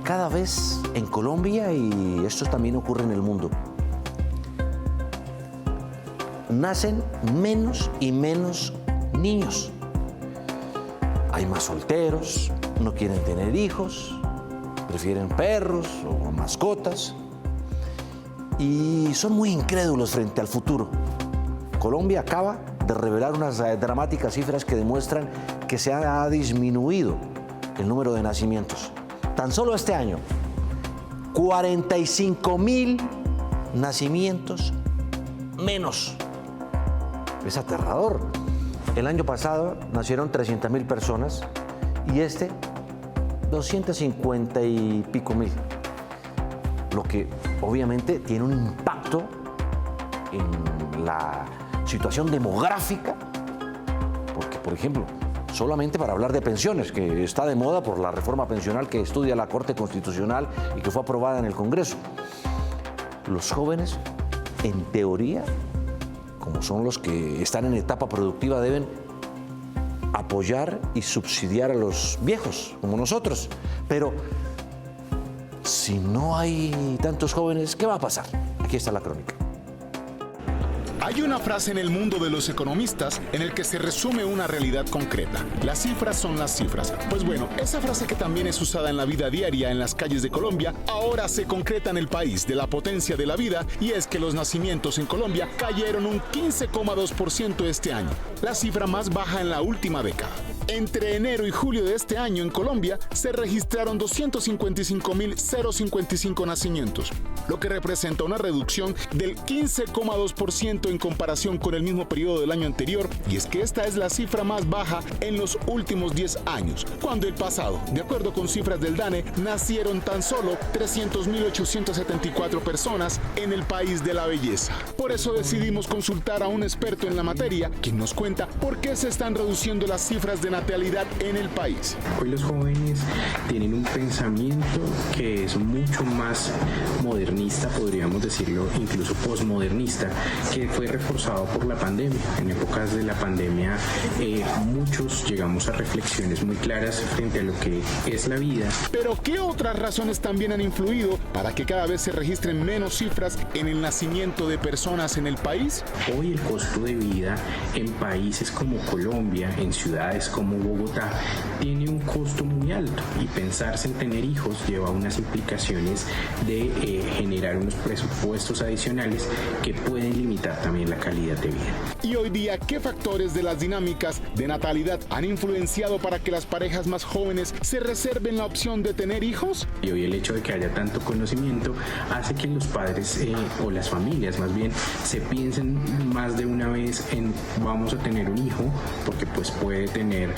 cada vez en Colombia, y esto también ocurre en el mundo, nacen menos y menos niños. Hay más solteros, no quieren tener hijos, prefieren perros o mascotas y son muy incrédulos frente al futuro. Colombia acaba de revelar unas dramáticas cifras que demuestran que se ha disminuido el número de nacimientos. Tan solo este año, 45.000 nacimientos menos. Es aterrador. El año pasado nacieron 300.000 personas y 250 y pico mil. Lo que obviamente tiene un impacto en la situación demográfica, porque, por ejemplo, solamente para hablar de pensiones, que está de moda por la reforma pensional que estudia la Corte Constitucional y que fue aprobada en el Congreso, los jóvenes, en teoría, como son los que están en etapa productiva, deben apoyar y subsidiar a los viejos, como nosotros. Pero si no hay tantos jóvenes, ¿qué va a pasar? Aquí está la crónica. Hay una frase en el mundo de los economistas en el que se resume una realidad concreta. Las cifras son las cifras. Pues bueno, esa frase que también es usada en la vida diaria en las calles de Colombia, ahora se concreta en el país de la potencia de la vida, y es que los nacimientos en Colombia cayeron un 15,2% este año, la cifra más baja en la última década. Entre enero y julio de este año en Colombia se registraron 255.055 nacimientos, lo que representa una reducción del 15,2% en comparación con el mismo periodo del año anterior, y es que esta es la cifra más baja en los últimos 10 años, cuando el pasado, de acuerdo con cifras del DANE, nacieron tan solo 300.874 personas en el país de la belleza. Por eso decidimos consultar a un experto en la materia, quien nos cuenta por qué se están reduciendo las cifras de natalidad en el país. Hoy los jóvenes tienen un pensamiento que es mucho más modernista, podríamos decirlo, incluso posmodernista, que fue reforzado por la pandemia. En épocas de la pandemia muchos llegamos a reflexiones muy claras frente a lo que es la vida. Pero ¿qué otras razones también han influido para que cada vez se registren menos cifras en el nacimiento de personas en el país? Hoy el costo de vida en países como Colombia, en ciudades como Bogotá, tiene un costo muy alto, y pensarse en tener hijos lleva unas implicaciones de generar unos presupuestos adicionales que pueden limitar también la calidad de vida. Y hoy día, ¿qué factores de las dinámicas de natalidad han influenciado para que las parejas más jóvenes se reserven la opción de tener hijos? Y hoy el hecho de que haya tanto conocimiento hace que los padres o las familias más bien se piensen más de una vez en vamos a tener un hijo, porque pues puede tener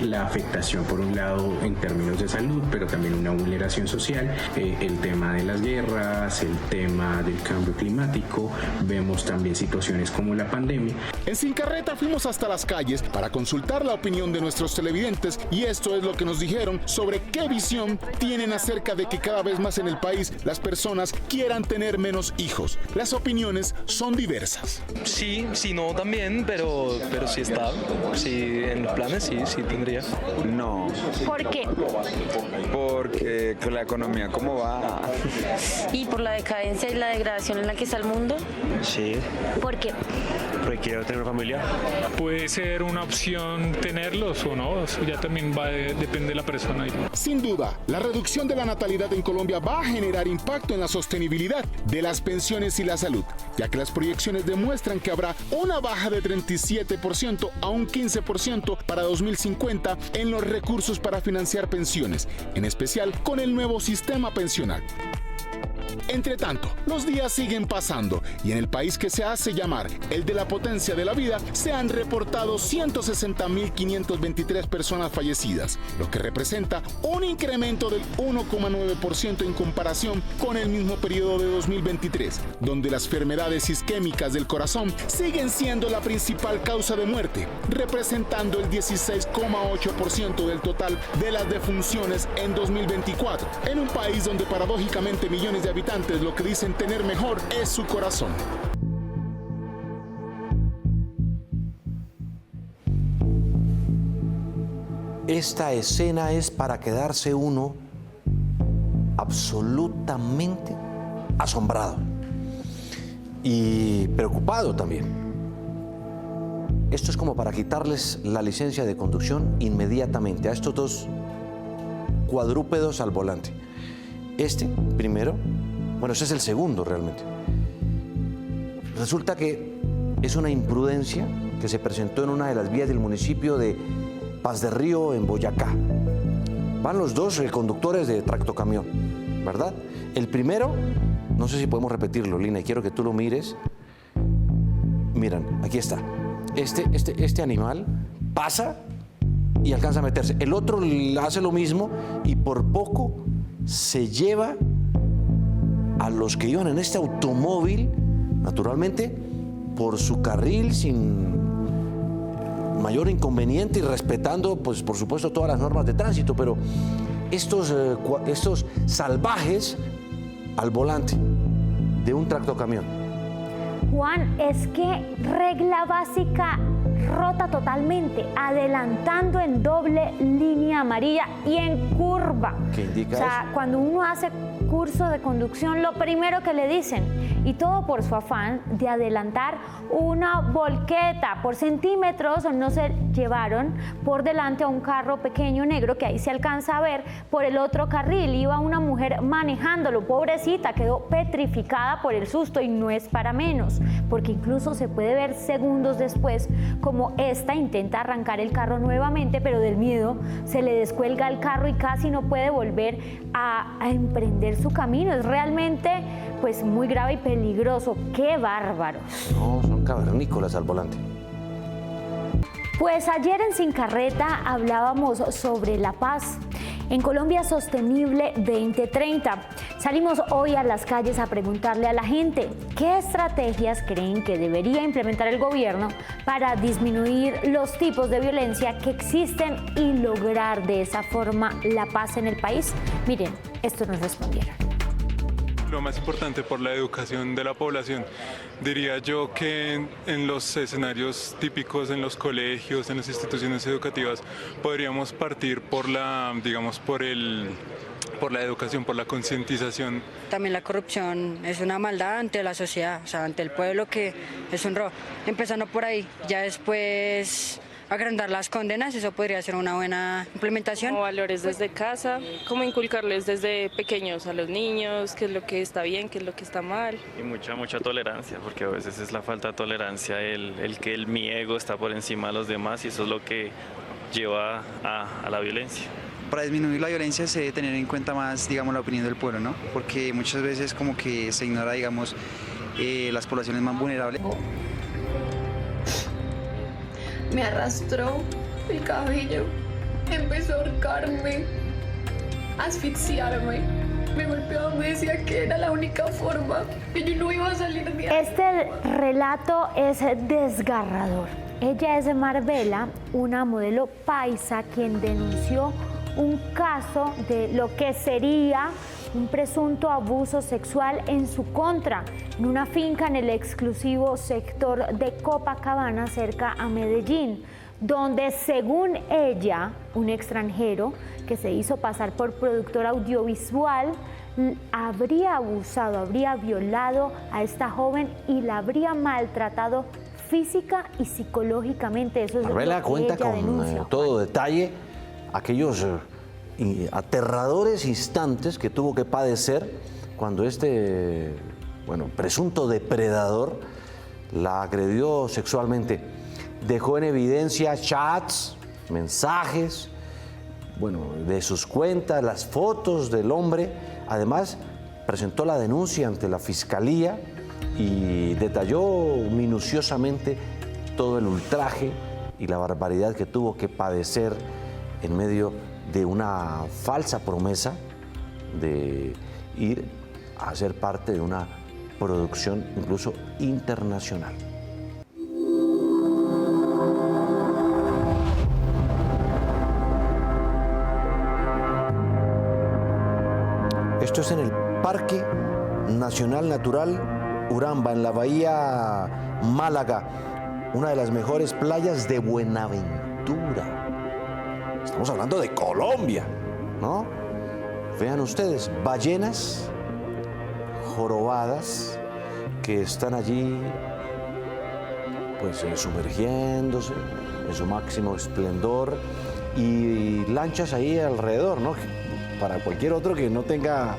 la afectación por un lado en términos de salud, pero también una vulneración social, el tema de las guerras, el tema del cambio climático, vemos también situaciones como la pandemia. En Sin Carreta fuimos hasta las calles para consultar la opinión de nuestros televidentes, y esto es lo que nos dijeron sobre qué visión tienen acerca de que cada vez más en el país las personas quieran tener menos hijos. Las opiniones son diversas. Sí, sí, no también, pero sí está. Sí, en los planes sí tendría. No. ¿Por qué? Porque con la economía cómo va. ¿Y por la decadencia y la degradación en la que está el mundo? Sí. ¿Por qué? Porque quiero tener una familia. Puede ser una opción tenerlos o no, eso ya también depende de la persona. Sin duda, la reducción de la natalidad en Colombia va a generar impacto en la sostenibilidad de las pensiones y la salud, ya que las proyecciones demuestran que habrá una baja de 37% a un 15% para 2050 en los recursos para financiar pensiones, en especial con el nuevo sistema pensional. Entre tanto, los días siguen pasando, y en el país que se hace llamar el de la potencia de la vida, se han reportado 160.523 personas fallecidas, lo que representa un incremento del 1,9% en comparación con el mismo periodo de 2023, donde las enfermedades isquémicas del corazón siguen siendo la principal causa de muerte, representando el 16,8% del total de las defunciones en 2024, en un país donde paradójicamente millones de habitantes lo que dicen tener mejor es su corazón. Esta escena es para quedarse uno absolutamente asombrado y preocupado también. Esto es como para quitarles la licencia de conducción inmediatamente a estos dos cuadrúpedos al volante. Este, primero, bueno, ese es el segundo realmente. Resulta que es una imprudencia que se presentó en una de las vías del municipio de Paz de Río, en Boyacá. Van los dos conductores de tractocamión, ¿verdad? El primero, no sé si podemos repetirlo, Lina, y quiero que tú lo mires. Miran, aquí está. Este animal pasa y alcanza a meterse. El otro hace lo mismo y por poco se lleva a los que iban en este automóvil, naturalmente, por su carril sin mayor inconveniente y respetando, pues, por supuesto, todas las normas de tránsito, pero estos salvajes al volante de un tractocamión. Juan, es que regla básica rota totalmente, adelantando en doble línea amarilla y en curva. ¿Qué indica eso? Cuando uno hace curso de conducción, lo primero que le dicen, y todo por su afán de adelantar una volqueta por centímetros, no se llevaron por delante a un carro pequeño negro que ahí se alcanza a ver por el otro carril. Iba una mujer manejándolo, pobrecita, quedó petrificada por el susto y no es para menos, porque incluso se puede ver segundos después como esta intenta arrancar el carro nuevamente, pero del miedo se le descuelga el carro y casi no puede volver a emprender su camino. Es realmente pues muy grave y peligroso. ¡Qué bárbaros! No, son cavernícolas al volante. Pues ayer en Sin Carreta hablábamos sobre la paz en Colombia Sostenible 2030. Salimos hoy a las calles a preguntarle a la gente qué estrategias creen que debería implementar el gobierno para disminuir los tipos de violencia que existen y lograr de esa forma la paz en el país. Miren, esto nos respondieron. Lo más importante por la educación de la población. Diría yo que en los escenarios típicos, en los colegios, en las instituciones educativas, podríamos partir por la, digamos, por la educación, por la concientización. También la corrupción es una maldad ante la sociedad, o sea, ante el pueblo, que es un robo. Empezando por ahí, ya después agrandar las condenas, eso podría ser una buena implementación. Como valores desde casa, cómo inculcarles desde pequeños a los niños, qué es lo que está bien, qué es lo que está mal. Y mucha tolerancia, porque a veces es la falta de tolerancia, mi ego está por encima de los demás y eso es lo que lleva a la violencia. Para disminuir la violencia se debe tener en cuenta más, digamos, la opinión del pueblo, ¿no? Porque muchas veces como que se ignora, digamos, las poblaciones más vulnerables. Me arrastró el cabello, empezó a ahorcarme, a asfixiarme, me golpeaba, me decía que era la única forma, que yo no iba a salir de ahí. Este relato es desgarrador. Ella es Marbella, una modelo paisa quien denunció un caso de lo que sería un presunto abuso sexual en su contra en una finca en el exclusivo sector de Copacabana, cerca a Medellín, donde según ella, un extranjero que se hizo pasar por productor audiovisual habría abusado, habría violado a esta joven y la habría maltratado física y psicológicamente. Eso es Marbella lo que cuenta ella con denuncia. todo detalle aquellos aterradores instantes que tuvo que padecer cuando este, presunto depredador la agredió sexualmente. Dejó en evidencia chats, mensajes, de sus cuentas, las fotos del hombre. Además, presentó la denuncia ante la fiscalía y detalló minuciosamente todo el ultraje y la barbaridad que tuvo que padecer en medio de una falsa promesa de ir a ser parte de una producción incluso internacional. Esto es en el Parque Nacional Natural Uramba, en la Bahía Málaga, una de las mejores playas de Buenaventura. Estamos hablando de Colombia, ¿no? Vean ustedes, ballenas jorobadas que están allí pues sumergiéndose en su máximo esplendor y lanchas ahí alrededor, ¿no? Para cualquier otro que no tenga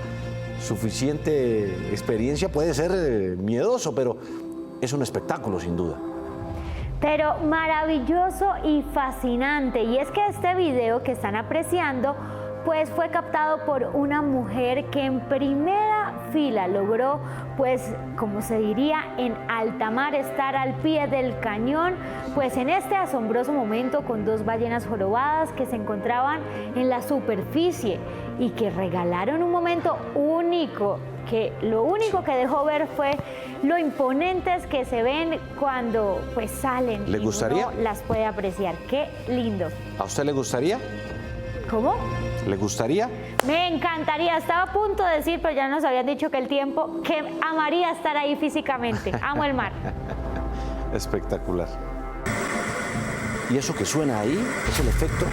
suficiente experiencia puede ser miedoso, pero es un espectáculo sin duda. Pero maravilloso y fascinante. Y es que este video que están apreciando pues fue captado por una mujer que en primera fila logró, pues como se diría en alta mar, estar al pie del cañón, pues en este asombroso momento con 2 ballenas jorobadas que se encontraban en la superficie y que regalaron un momento único, que lo único que dejó ver fue lo imponentes que se ven cuando pues salen. ¿Le gustaría? Uno las puede apreciar. Qué lindo. ¿A usted le gustaría? ¿Cómo? ¿Le gustaría? Me encantaría, estaba a punto de decir, pero ya nos habían dicho que el tiempo, que amaría estar ahí físicamente. Amo el mar. Espectacular. Y eso que suena ahí es el efecto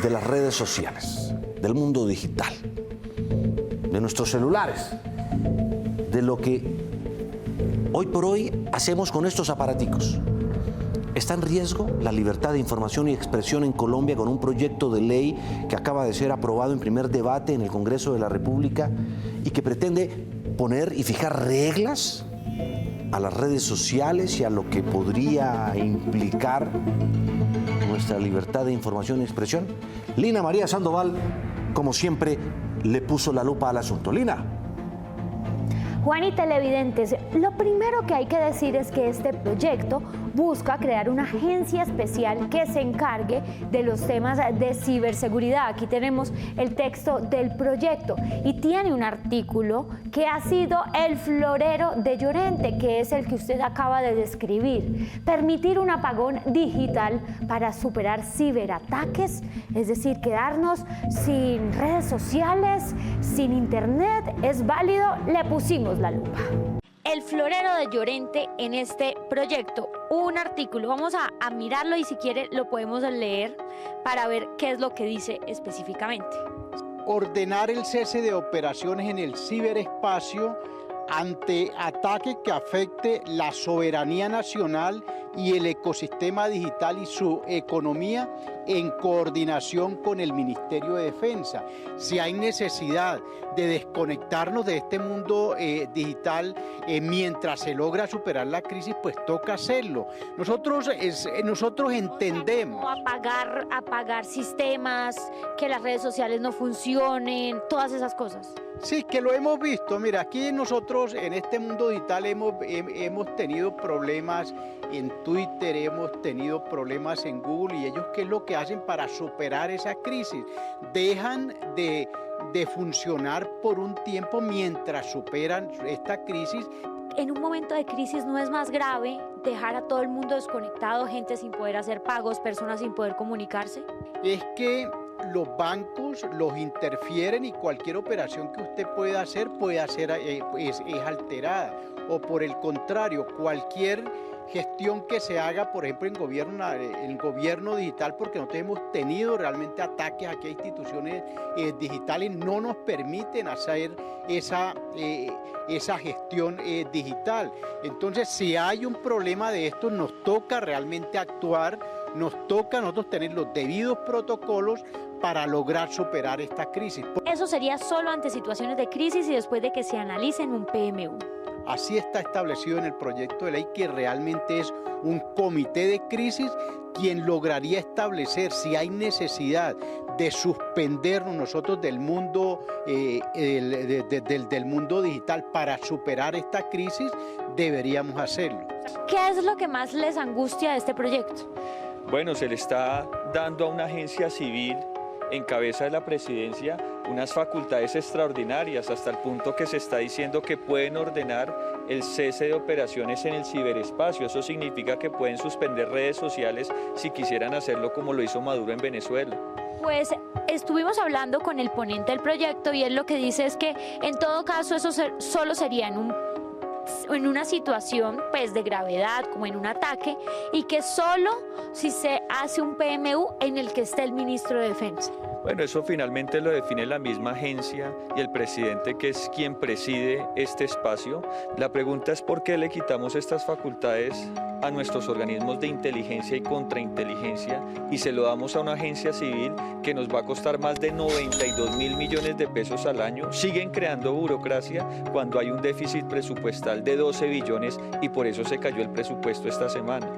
de las redes sociales, del mundo digital, de nuestros celulares, de lo que hoy por hoy hacemos con estos aparaticos. Está en riesgo la libertad de información y expresión en Colombia con un proyecto de ley que acaba de ser aprobado en primer debate en el Congreso de la República y que pretende poner y fijar reglas a las redes sociales y a lo que podría implicar nuestra libertad de información y expresión. Lina María Sandoval, como siempre, le puso la lupa al asunto. Lina. Juan y televidentes, lo primero que hay que decir es que este proyecto busca crear una agencia especial que se encargue de los temas de ciberseguridad. Aquí tenemos el texto del proyecto y tiene un artículo que ha sido el florero de Llorente, que es el que usted acaba de describir. Permitir un apagón digital para superar ciberataques, es decir, quedarnos sin redes sociales, sin internet, ¿es válido? Le pusimos la lupa. El florero de Llorente en este proyecto, un artículo, vamos a mirarlo y si quiere lo podemos leer para ver qué es lo que dice específicamente. Ordenar el cese de operaciones en el ciberespacio ante ataque que afecte la soberanía nacional y el ecosistema digital y su economía en coordinación con el Ministerio de Defensa. Si hay necesidad de desconectarnos de este mundo digital mientras se logra superar la crisis, pues toca hacerlo. Nosotros entendemos. Apagar sistemas, que las redes sociales no funcionen, todas esas cosas. Sí, que lo hemos visto. Mira, aquí nosotros en este mundo digital hemos tenido problemas en Twitter, hemos tenido problemas en Google, y ellos ¿qué es lo que hacen para superar esa crisis? Dejan de funcionar por un tiempo mientras superan esta crisis. En un momento de crisis no es más grave dejar a todo el mundo desconectado, gente sin poder hacer pagos, personas sin poder comunicarse. Es que los bancos los interfieren y cualquier operación que usted pueda hacer es alterada. O por el contrario, cualquier gestión que se haga, por ejemplo, en gobierno digital, porque nosotros hemos tenido realmente ataques aquí a instituciones digitales, no nos permiten hacer esa gestión digital. Entonces, si hay un problema de esto, nos toca realmente actuar, nos toca a nosotros tener los debidos protocolos para lograr superar esta crisis. Eso sería solo ante situaciones de crisis y después de que se analice en un PMU. Así está establecido en el proyecto de ley, que realmente es un comité de crisis quien lograría establecer si hay necesidad de suspendernos nosotros del mundo, del mundo digital para superar esta crisis, deberíamos hacerlo. ¿Qué es lo que más les angustia de este proyecto? Bueno, se le está dando a una agencia civil en cabeza de la presidencia unas facultades extraordinarias, hasta el punto que se está diciendo que pueden ordenar el cese de operaciones en el ciberespacio. Eso significa que pueden suspender redes sociales si quisieran hacerlo como lo hizo Maduro en Venezuela. Pues estuvimos hablando con el ponente del proyecto y él lo que dice es que en todo caso eso solo sería en una situación pues de gravedad, como en un ataque, y que solo si se hace un PMU en el que esté el ministro de Defensa. Bueno, eso finalmente lo define la misma agencia y el presidente, que es quien preside este espacio. La pregunta es por qué le quitamos estas facultades a nuestros organismos de inteligencia y contrainteligencia y se lo damos a una agencia civil que nos va a costar más de 92.000 millones de pesos al año. Siguen creando burocracia cuando hay un déficit presupuestal de 12 billones y por eso se cayó el presupuesto esta semana.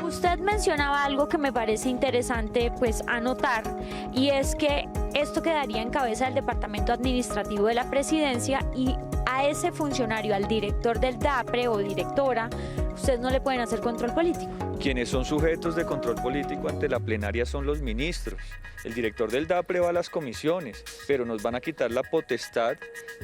Usted mencionaba algo que me parece interesante pues anotar, y es que esto quedaría en cabeza del Departamento Administrativo de la Presidencia, y a ese funcionario, al director del DAPRE o directora, ustedes no le pueden hacer control político. Quienes son sujetos de control político ante la plenaria son los ministros. El director del DAPRE va a las comisiones, pero nos van a quitar la potestad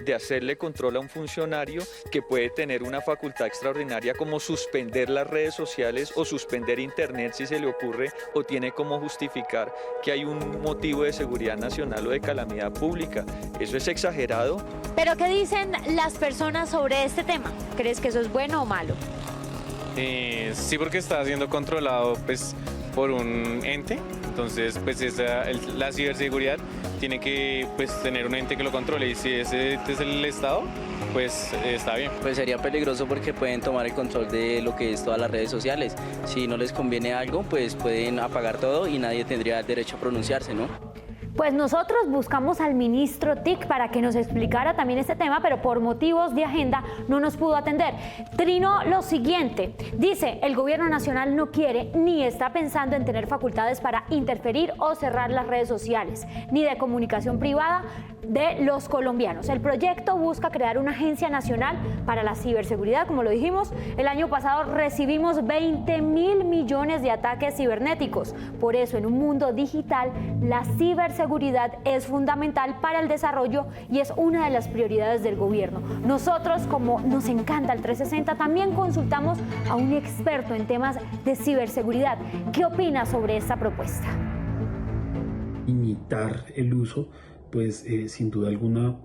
de hacerle control a un funcionario que puede tener una facultad extraordinaria como suspender las redes sociales o suspender internet si se le ocurre o tiene como justificar que hay un motivo de seguridad nacional o de calamidad pública. Eso es exagerado. ¿Pero qué dicen las personas sobre este tema? ¿Crees que eso es bueno o malo? Sí, porque está siendo controlado pues, por un ente, entonces pues la ciberseguridad tiene que pues, tener un ente que lo controle, y si ese es el Estado, pues está bien. Pues sería peligroso porque pueden tomar el control de lo que es todas las redes sociales. Si no les conviene algo, pues pueden apagar todo y nadie tendría el derecho a pronunciarse, ¿no? Pues nosotros buscamos al ministro TIC para que nos explicara también este tema, pero por motivos de agenda no nos pudo atender. Trinó lo siguiente: dice, el gobierno nacional no quiere ni está pensando en tener facultades para interferir o cerrar las redes sociales, ni de comunicación privada de los colombianos. El proyecto busca crear una agencia nacional para la ciberseguridad, como lo dijimos. El año pasado recibimos 20.000 millones de ataques cibernéticos. Por eso, en un mundo digital, la ciberseguridad es fundamental para el desarrollo y es una de las prioridades del gobierno. Nosotros, como nos encanta el 360, también consultamos a un experto en temas de ciberseguridad. ¿Qué opina sobre esta propuesta? Limitar el uso, pues sin duda alguna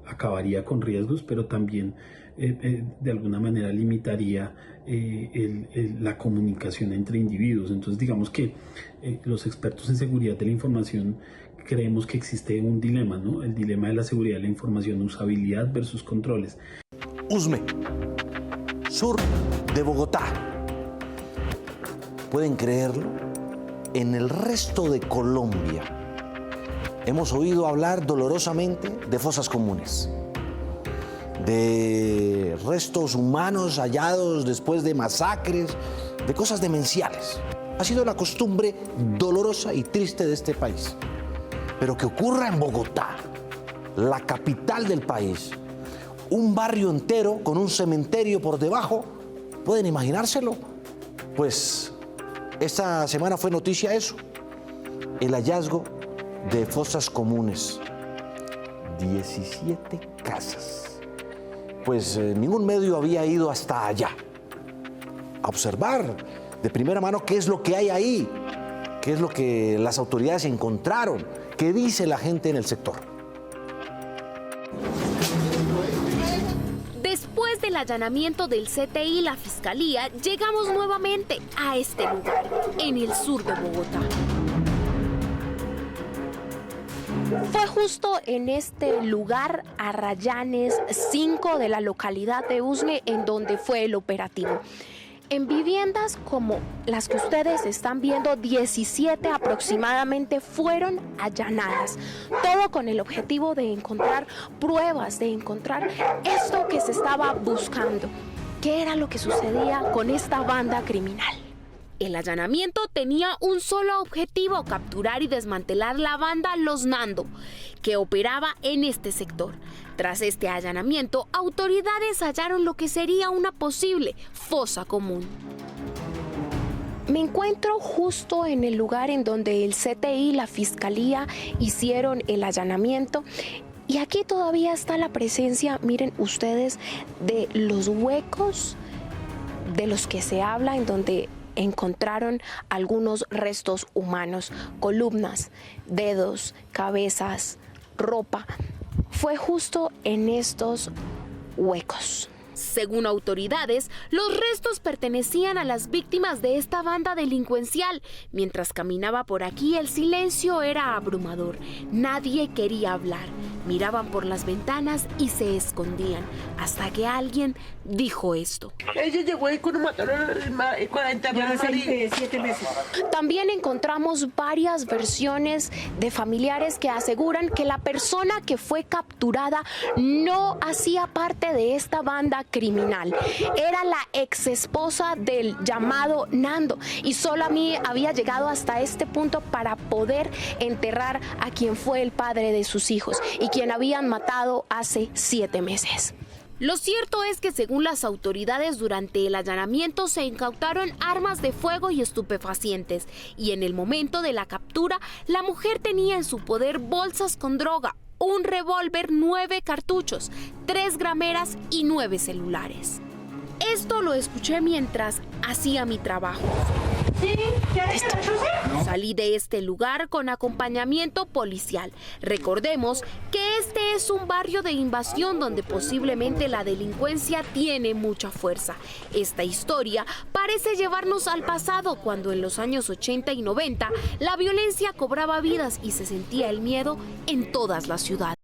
acabaría con riesgos, pero también de alguna manera limitaría la comunicación entre individuos. Entonces digamos que los expertos en seguridad de la información creemos que existe un dilema, ¿no? El dilema de la seguridad de la información, usabilidad versus controles. Usme, sur de Bogotá. ¿Pueden creerlo? En el resto de Colombia hemos oído hablar dolorosamente de fosas comunes, de restos humanos hallados después de masacres, de cosas demenciales. Ha sido la costumbre dolorosa y triste de este país. Pero que ocurra en Bogotá, la capital del país, un barrio entero con un cementerio por debajo, ¿pueden imaginárselo? Pues esta semana fue noticia eso, el hallazgo de fosas comunes, 17 casas. Pues ningún medio había ido hasta allá a observar de primera mano qué es lo que hay ahí, qué es lo que las autoridades encontraron, qué dice la gente en el sector. Después del allanamiento del CTI y la Fiscalía, llegamos nuevamente a este lugar, en el sur de Bogotá. Fue justo en este lugar, Arrayanes 5 de la localidad de Usme, en donde fue el operativo. En viviendas como las que ustedes están viendo, 17 aproximadamente fueron allanadas. Todo con el objetivo de encontrar pruebas, de encontrar esto que se estaba buscando. ¿Qué era lo que sucedía con esta banda criminal? El allanamiento tenía un solo objetivo: capturar y desmantelar la banda Los Nando, que operaba en este sector. Tras este allanamiento, autoridades hallaron lo que sería una posible fosa común. Me encuentro justo en el lugar en donde el CTI y la Fiscalía hicieron el allanamiento. Y aquí todavía está la presencia, miren ustedes, de los huecos de los que se habla, en donde encontraron algunos restos humanos, columnas, dedos, cabezas, ropa. Fue justo en estos huecos. Según autoridades, los restos pertenecían a las víctimas de esta banda delincuencial. Mientras caminaba por aquí, el silencio era abrumador. Nadie quería hablar. Miraban por las ventanas y se escondían, hasta que alguien dijo esto. Ella llegó ahí cuando mataron a 40 7 meses. También encontramos varias versiones de familiares que aseguran que la persona que fue capturada no hacía parte de esta banda criminal. Era la ex esposa del llamado Nando y solo a mí había llegado hasta este punto para poder enterrar a quien fue el padre de sus hijos y quien habían matado hace 7 meses. Lo cierto es que según las autoridades durante el allanamiento se incautaron armas de fuego y estupefacientes y en el momento de la captura la mujer tenía en su poder bolsas con droga, un revólver, 9 cartuchos, 3 grameras y 9 celulares. Esto lo escuché mientras hacía mi trabajo. Salí de este lugar con acompañamiento policial. Recordemos que este es un barrio de invasión donde posiblemente la delincuencia tiene mucha fuerza. Esta historia parece llevarnos al pasado, cuando en los años 80 y 90 la violencia cobraba vidas y se sentía el miedo en todas las ciudades.